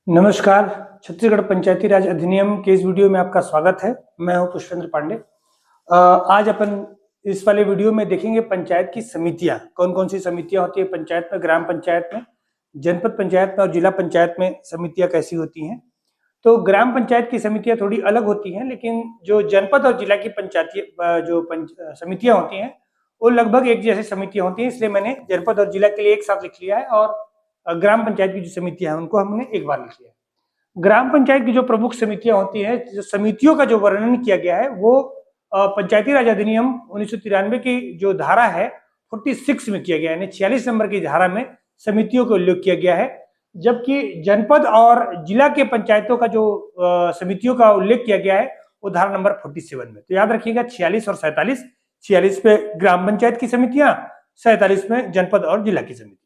नमस्कार। छत्तीसगढ़ पंचायती राज अधिनियम के इस वीडियो में आपका स्वागत है। मैं हूं पुष्पेंद्र पांडे। आज अपन इस वाले वीडियो में देखेंगे पंचायत की समितियां, कौन कौन सी समितियां होती है पंचायत में, ग्राम पंचायत में, जनपद पंचायत में और जिला पंचायत में समितियां कैसी होती हैं। तो ग्राम पंचायत की समितियां थोड़ी अलग होती हैं, लेकिन जो जनपद और जिला की समितियां होती हैं वो लगभग एक जैसी समितियां होती हैं, इसलिए मैंने जनपद और जिला के लिए एक साथ लिख लिया है और ग्राम पंचायत की जो समितियां हैं उनको हमने एक बार लिख लिया है। ग्राम पंचायत की जो प्रमुख समितियां होती हैं, जो समितियों का जो वर्णन किया गया है वो पंचायती राज अधिनियम 1993 की जो धारा है 46 में किया गया है, यानी 46 नंबर की धारा में समितियों का उल्लेख किया गया है। जबकि जनपद और जिला के पंचायतों का जो समितियों का उल्लेख किया गया है वो धारा नंबर 47 में। तो याद रखिएगा 46 और 47, 46 पे ग्राम पंचायत की समितियां, 47 में जनपद और जिला की समितियां।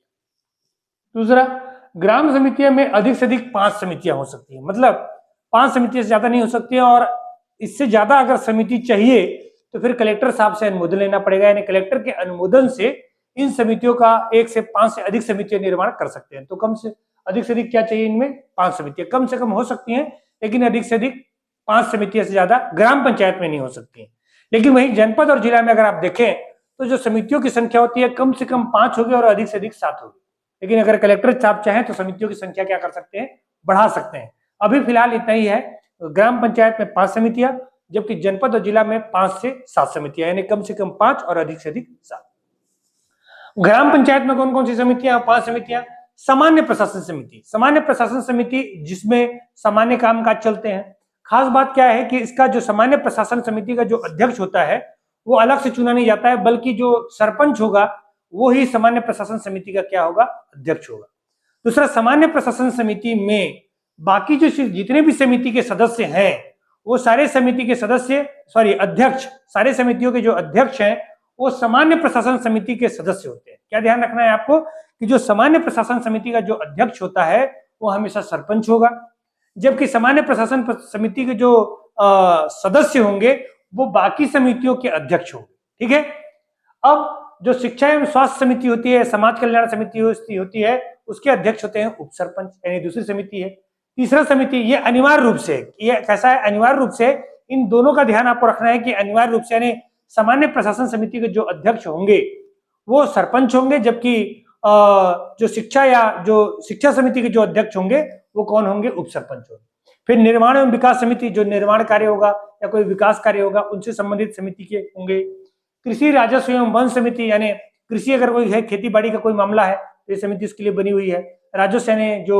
दूसरा, ग्राम समितियों में अधिक से अधिक 5 समितियां हो सकती हैं, मतलब 5 समितियां से ज्यादा नहीं हो सकती हैं, और इससे ज्यादा अगर समिति चाहिए तो फिर कलेक्टर साहब से अनुमोदन लेना पड़ेगा, यानी कलेक्टर के अनुमोदन से इन समितियों का 1 से 5 से अधिक समितियां निर्माण कर सकते हैं। तो कम से अधिक क्या चाहिए, इनमें 5 समितियां कम से कम हो सकती हैं, लेकिन अधिक से अधिक 5 समितियां से ज्यादा ग्राम पंचायत में नहीं हो सकती हैं। लेकिन वहीं जनपद और जिला में अगर आप देखें तो जो समितियों की संख्या होती है कम से कम 5 होगी और अधिक से अधिक 7 होगी। लेकिन अगर कलेक्टर साहब चाहें तो समितियों की संख्या क्या कर सकते हैं, बढ़ा सकते हैं। अभी फिलहाल इतना ही है, ग्राम पंचायत में 5 समितियां, जबकि जनपद और जिला में 5 से 7 समितियां, यानी कम से कम 5 और अधिक से अधिक 7। ग्राम पंचायत में कौन कौन सी समितियां, 5 समितियां। सामान्य प्रशासन समिति, सामान्य प्रशासन समिति जिसमें सामान्य कामकाज चलते हैं। खास बात क्या है कि इसका जो सामान्य प्रशासन समिति का जो अध्यक्ष होता है वो अलग से चुना नहीं जाता है, बल्कि जो सरपंच होगा वो ही सामान्य प्रशासन समिति का क्या होगा, अध्यक्ष होगा। दूसरा, सामान्य प्रशासन समिति में बाकी जो जितने भी समिति के सदस्य हैं वो सारे समिति के अध्यक्ष, सारे समितियों के जो अध्यक्ष हैं वो सामान्य प्रशासन समिति के सदस्य होते हैं। क्या ध्यान रखना है आपको कि जो सामान्य प्रशासन समिति का जो अध्यक्ष होता है वो हमेशा सरपंच होगा, जबकि सामान्य प्रशासन समिति के जो सदस्य होंगे वो बाकी समितियों के अध्यक्ष होंगे। ठीक है। अब जो शिक्षा एवं स्वास्थ्य समिति होती है, समाज कल्याण समिति होती है, उसके अध्यक्ष होते हैं उप सरपंच, यानी दूसरी समिति है। तीसरा समिति, ये अनिवार्य रूप से, ये कैसा है, अनिवार्य रूप से इन दोनों का ध्यान आपको रखना है कि अनिवार्य रूप से यानी सामान्य प्रशासन समिति के जो अध्यक्ष होंगे वो सरपंच होंगे, जबकि जो शिक्षा समिति के जो अध्यक्ष होंगे वो कौन होंगे, उप सरपंच होंगे। फिर निर्माण एवं विकास समिति, जो निर्माण कार्य होगा या कोई विकास कार्य होगा उनसे संबंधित समिति के होंगे। कृषि राजस्व एवं वन समिति, यानी कृषि अगर कोई है, खेती बाड़ी का कोई मामला है तो ये समिति उसके लिए बनी हुई है। राजस्व यानी जो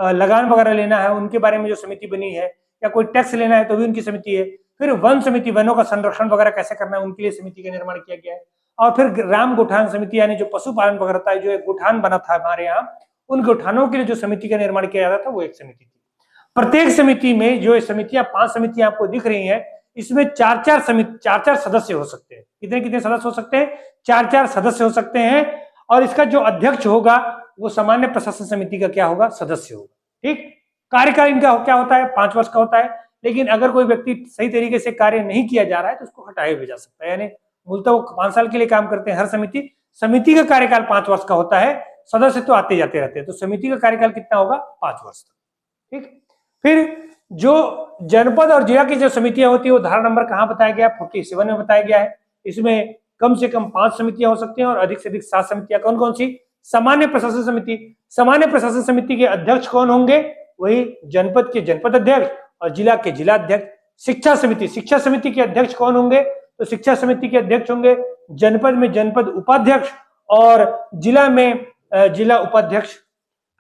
लगान वगैरह लेना है उनके बारे में जो समिति बनी है, या कोई टैक्स लेना है तो भी उनकी समिति है। फिर वन समिति, वनों का संरक्षण वगैरह कैसे करना है उनके लिए समिति का निर्माण किया गया है। और फिर ग्राम गोठान समिति, यानी जो पशुपालन वगैरह था, जो एक गोठान बना था हमारे यहाँ, उन गोठानों के लिए जो समिति का निर्माण किया जाता था वो एक समिति थी। प्रत्येक समिति में जो समितियां, 5 समितियां आपको दिख रही हैं, इसमें 4-4 सदस्य हो सकते हैं। कितने कितने सदस्य हो सकते हैं, 4-4 सदस्य हो सकते हैं। और इसका जो अध्यक्ष होगा वो सामान्य प्रशासन समिति का क्या होगा, सदस्य होगा। ठीक। कार्यकाल इनका क्या होता है, 5 वर्ष का होता है, लेकिन अगर कोई व्यक्ति सही तरीके से कार्य नहीं किया जा रहा है तो उसको हटाया भी जा सकता है, यानी मूलतः वो 5 साल के लिए काम करते हैं हर समिति का कार्यकाल 5 वर्ष का होता है। सदस्य तो आते जाते रहते हैं, तो समिति का कार्यकाल कितना होगा, 5 वर्ष तक। ठीक। फिर जो जनपद और जिला की जो समितियां होती है वो धारा नंबर कहां बताया गया, 47 में बताया गया है। इसमें कम से कम 5 समितियां हो सकती हैं और अधिक से अधिक 7 समितियां। कौन कौन सी, सामान्य प्रशासन समिति, सामान्य प्रशासन समिति के अध्यक्ष कौन होंगे, वही जनपद के जनपद अध्यक्ष और जिला के जिला अध्यक्ष। शिक्षा समिति, शिक्षा समिति के अध्यक्ष कौन होंगे, तो शिक्षा समिति के अध्यक्ष होंगे जनपद में जनपद उपाध्यक्ष और जिला में जिला उपाध्यक्ष।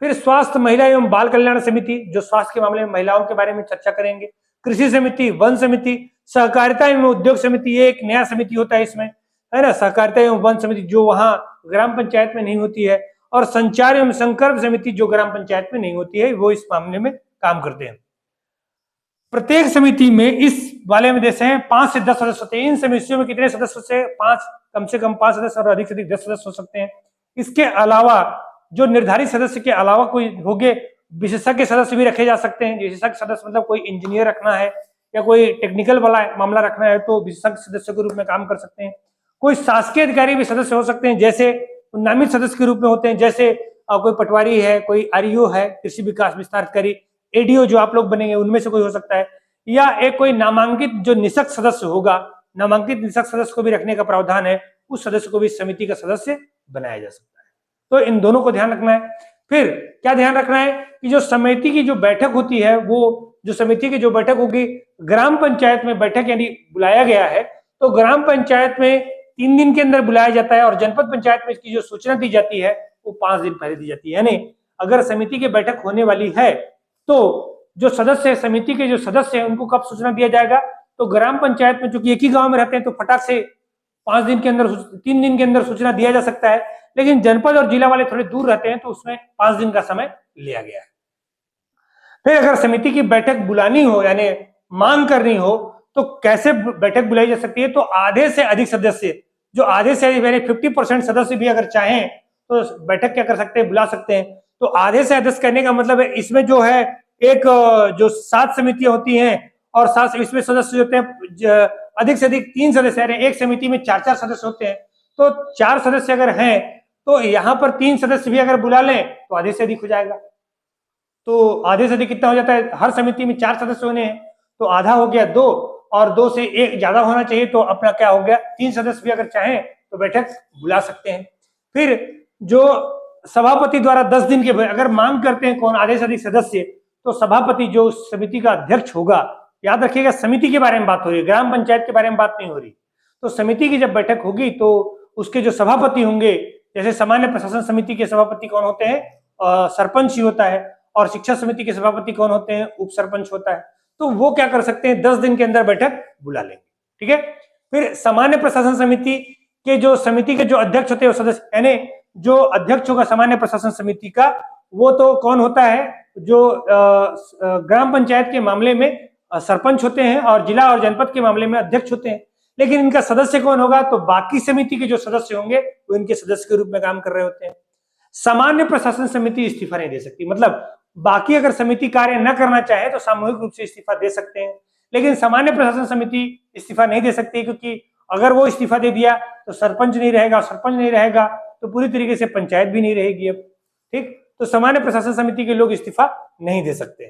फिर स्वास्थ्य, महिला एवं बाल कल्याण समिति, जो स्वास्थ्य के मामले में महिलाओं के बारे में चर्चा करेंगे। कृषि समिति, वन समिति, सहकारिता एवं उद्योग समिति, ये एक नया समिति होता है इसमें, है ना, सहकारिता एवं वन समिति, जो वहां ग्राम पंचायत में नहीं होती है। और संचार एवं संकल्प समिति, जो ग्राम पंचायत में नहीं होती है, वो इस मामले में काम करते हैं। प्रत्येक समिति में इस वाले में जैसे हैं 5 से 10 सदस्य होते हैं। इन समितियों में कितने सदस्य होते हैं, 5, कम से कम 5 सदस्य और अधिक से अधिक 10 सदस्य हो सकते हैं। इसके अलावा जो निर्धारित सदस्य के अलावा कोई होंगे, विशेषज्ञ सदस्य भी रखे जा सकते हैं। विशेषज्ञ सदस्य मतलब कोई इंजीनियर रखना है या कोई टेक्निकल वाला मामला रखना है तो विशेषज्ञ सदस्य के रूप में काम कर सकते हैं। कोई शासकीय अधिकारी भी सदस्य हो सकते हैं, जैसे नामित सदस्य के रूप में होते हैं, जैसे कोई पटवारी है, कोई आरईओ है, कृषि विकास विस्तार अधिकारी, एडीओ जो आप लोग बनेंगे उनमें से कोई हो सकता है, या एक कोई नामांकित जो निशक्त सदस्य होगा, नामांकित निशक्त सदस्य को भी रखने का प्रावधान है, उस सदस्य को भी समिति का सदस्य बनाया जा सकता है। तो इन दोनों को ध्यान रखना है। फिर क्या ध्यान रखना है कि जो समिति की जो बैठक होती है, वो जो समिति की जो बैठक होगी ग्राम पंचायत में बैठक यानी बुलाया गया है, तो ग्राम पंचायत में 3 दिन के अंदर बुलाया जाता है, और जनपद पंचायत में इसकी जो सूचना दी जाती है वो 5 दिन पहले दी जाती है। यानी अगर समिति की बैठक होने वाली है तो जो सदस्य समिति के जो सदस्य हैं उनको कब सूचना दिया जाएगा, तो ग्राम पंचायत में चूंकि एक ही गांव में रहते हैं तो फटाक से 5 दिन के अंदर 3 दिन के अंदर सूचना दिया जा सकता है, लेकिन जनपद और जिला वाले थोड़े दूर रहते हैं तो उसमें 5 दिन का समय लिया गया है। फिर अगर समिति की बैठक बुलानी हो यानी मांग करनी हो तो कैसे बैठक बुलाई जा सकती है, तो आधे से अधिक सदस्य, जो आधे से यानी 50% सदस्य भी अगर चाहें तो बैठक क्या कर सकते हैं, बुला सकते हैं। तो आधे से अधिक करने का मतलब है इसमें जो है एक जो 7 समितियां होती हैं और 7 इसमें सदस्य होते हैं अधिक से अधिक 3 सदस्य, यानी एक समिति में 4-4 सदस्य होते हैं, तो 4 सदस्य अगर हैं तो यहाँ पर 3 सदस्य भी अगर बुला लें तो आधे से अधिक हो जाएगा। तो आधे से अधिक कितना हो जाता है, हर समिति में 4 सदस्य होने हैं तो आधा हो गया 2, और 2 से 1 ज्यादा होना चाहिए तो अपना क्या हो गया 3 सदस्य भी अगर चाहें तो बैठक बुला सकते हैं। फिर जो सभापति द्वारा 10 दिन के अगर मांग करते हैं कौन आधे से अधिक सदस्य, तो सभापति जो समिति का अध्यक्ष होगा, याद रखिएगा समिति के बारे में बात हो रही है, ग्राम पंचायत के बारे में बात नहीं हो रही। तो समिति की जब बैठक होगी तो उसके जो सभापति होंगे, जैसे सामान्य प्रशासन समिति के सभापति कौन होते हैं, सरपंच ही होता है, और शिक्षा समिति के सभापति कौन होते हैं, उप सरपंच होता है। तो वो क्या कर सकते हैं 10 दिन के अंदर बैठक बुला लेंगे, ठीक है। फिर सामान्य प्रशासन समिति के जो समिति के जो अध्यक्ष होते हैं सदस्य, यानी जो अध्यक्ष होगा सामान्य प्रशासन समिति का, वो तो कौन होता है, जो ग्राम पंचायत के मामले में सरपंच होते हैं और जिला और जनपद के मामले में अध्यक्ष होते हैं। लेकिन इनका सदस्य कौन होगा, तो बाकी समिति के जो सदस्य होंगे वो इनके सदस्य के रूप में काम कर रहे होते हैं। सामान्य प्रशासन समिति इस्तीफा नहीं दे सकती, मतलब बाकी अगर समिति कार्य न करना चाहे तो सामूहिक रूप से इस्तीफा दे सकते हैं, लेकिन सामान्य प्रशासन समिति इस्तीफा नहीं दे सकती, क्योंकि अगर वो इस्तीफा दे दिया तो सरपंच नहीं रहेगा, सरपंच नहीं रहेगा तो पूरी तरीके से पंचायत भी नहीं रहेगी अब, ठीक। तो सामान्य प्रशासन समिति के लोग इस्तीफा नहीं दे सकते।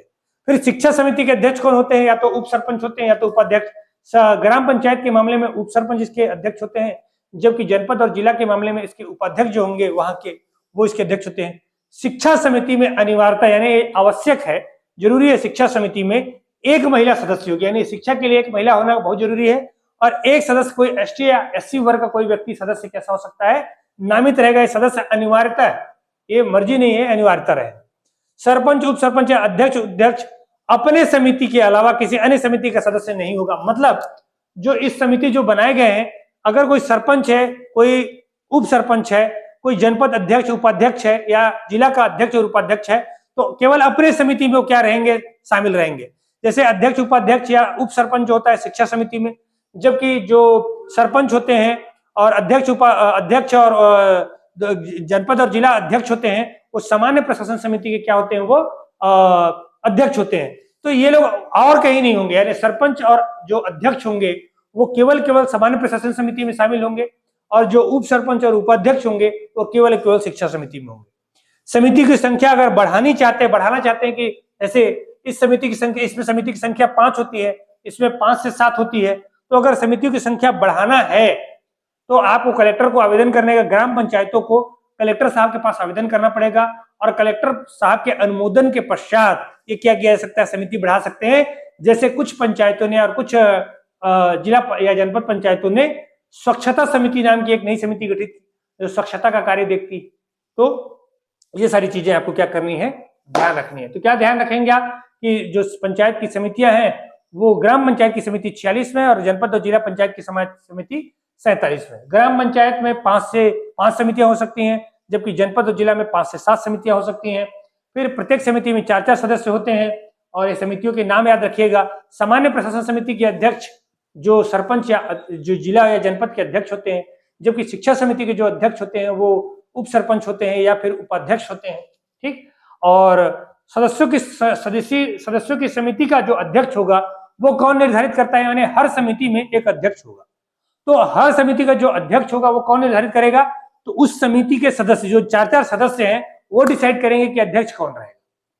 फिर शिक्षा समिति के अध्यक्ष कौन होते हैं, या तो उप सरपंच होते हैं या तो उपाध्यक्ष। ग्राम पंचायत के मामले में उप सरपंच इसके अध्यक्ष होते हैं, जबकि जनपद और जिला के मामले में इसके उपाध्यक्ष जो होंगे वहां के, वो इसके अध्यक्ष होते हैं। शिक्षा समिति में अनिवार्यता यानी आवश्यक है, जरूरी है, शिक्षा समिति में एक महिला सदस्य होगी, यानी शिक्षा के लिए एक महिला होना बहुत जरूरी है, और एक सदस्य कोई एसटी या एससी वर्ग का कोई व्यक्ति सदस्य कैसा हो सकता है, नामित रहेगा। ये सदस्य अनिवार्यता है, ये मर्जी नहीं है, अनिवार्यता रहे। सरपंच उप सरपंच या अध्यक्ष अध्यक्ष अपने समिति के अलावा किसी अन्य समिति का सदस्य नहीं होगा। मतलब जो इस समिति जो बनाए गए हैं, अगर कोई सरपंच है, कोई उप सरपंच है, कोई जनपद अध्यक्ष उपाध्यक्ष है, या जिला का अध्यक्ष और उपाध्यक्ष है, तो केवल अपने समिति में वो क्या रहेंगे, शामिल रहेंगे। जैसे अध्यक्ष उपाध्यक्ष या उप सरपंच जो होता है शिक्षा समिति में, जबकि जो सरपंच होते हैं और अध्यक्ष अध्यक्ष और जनपद और जिला अध्यक्ष होते हैं, वो सामान्य प्रशासन समिति के क्या होते हैं, वो अध्यक्ष होते हैं। तो ये लोग और कहीं नहीं होंगे, यानी सरपंच और जो अध्यक्ष होंगे वो केवल सामान्य प्रशासन समिति में शामिल होंगे, और जो उप सरपंच और उपाध्यक्ष होंगे वो केवल शिक्षा समिति में होंगे। समिति की संख्या अगर बढ़ाना चाहते हैं कि जैसे इस समिति की संख्या, इसमें समिति की संख्या 5 होती है, इसमें 5 से 7 होती है, तो अगर समितियों की संख्या बढ़ाना है तो आपको कलेक्टर को आवेदन करने का, ग्राम पंचायतों को कलेक्टर साहब के पास आवेदन करना पड़ेगा, और कलेक्टर साहब के अनुमोदन के पश्चात ये क्या किया जा सकता है, समिति बढ़ा सकते हैं। जैसे कुछ पंचायतों ने और कुछ जिला या जनपद पंचायतों ने स्वच्छता समिति नाम की एक नई समिति गठित की जो स्वच्छता का कार्य देखती। तो ये सारी चीजें आपको क्या करनी है, ध्यान रखनी है। तो क्या ध्यान रखेंगे आप कि जो पंचायत की समितियां हैं वो ग्राम पंचायत की समिति 46 में और जनपद और जिला पंचायत की समिति 47 में। ग्राम पंचायत में 5 से 5 समितियां हो सकती हैं, जबकि जनपद और जिला में 5 से 7 समितियां हो सकती हैं। फिर प्रत्येक समिति में 4-4 सदस्य होते हैं, और ये समितियों के नाम याद रखिएगा। सामान्य प्रशासन समिति के अध्यक्ष जो सरपंच या जो जिला या जनपद के अध्यक्ष होते हैं, जबकि शिक्षा समिति के जो अध्यक्ष होते हैं वो उप सरपंच होते हैं या फिर उपाध्यक्ष होते हैं, ठीक। और सदस्यों की समिति का जो अध्यक्ष होगा वो कौन निर्धारित करता है, यानी हर समिति में एक अध्यक्ष होगा। तो हर समिति का जो अध्यक्ष होगा वो कौन निर्धारित करेगा, तो उस समिति के सदस्य जो 4-4 सदस्य हैं वो डिसाइड करेंगे कि अध्यक्ष कौन रहेगा।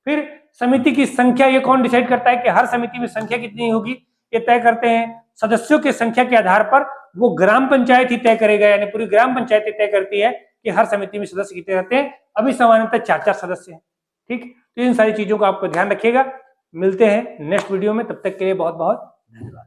फिर समिति की संख्या ये कौन डिसाइड करता है कि हर समिति में संख्या कितनी होगी, ये तय करते हैं सदस्यों की संख्या के आधार पर वो ग्राम पंचायत ही तय करेगा, यानी पूरी ग्राम पंचायत ही तय करती है कि हर समिति में सदस्य कितने रहते हैं। अभी सामान्यतः 4-4 सदस्य हैं। ठीक, तो इन सारी चीजों को आपको ध्यान रखिएगा। मिलते हैं नेक्स्ट वीडियो में, तब तक के लिए बहुत बहुत धन्यवाद।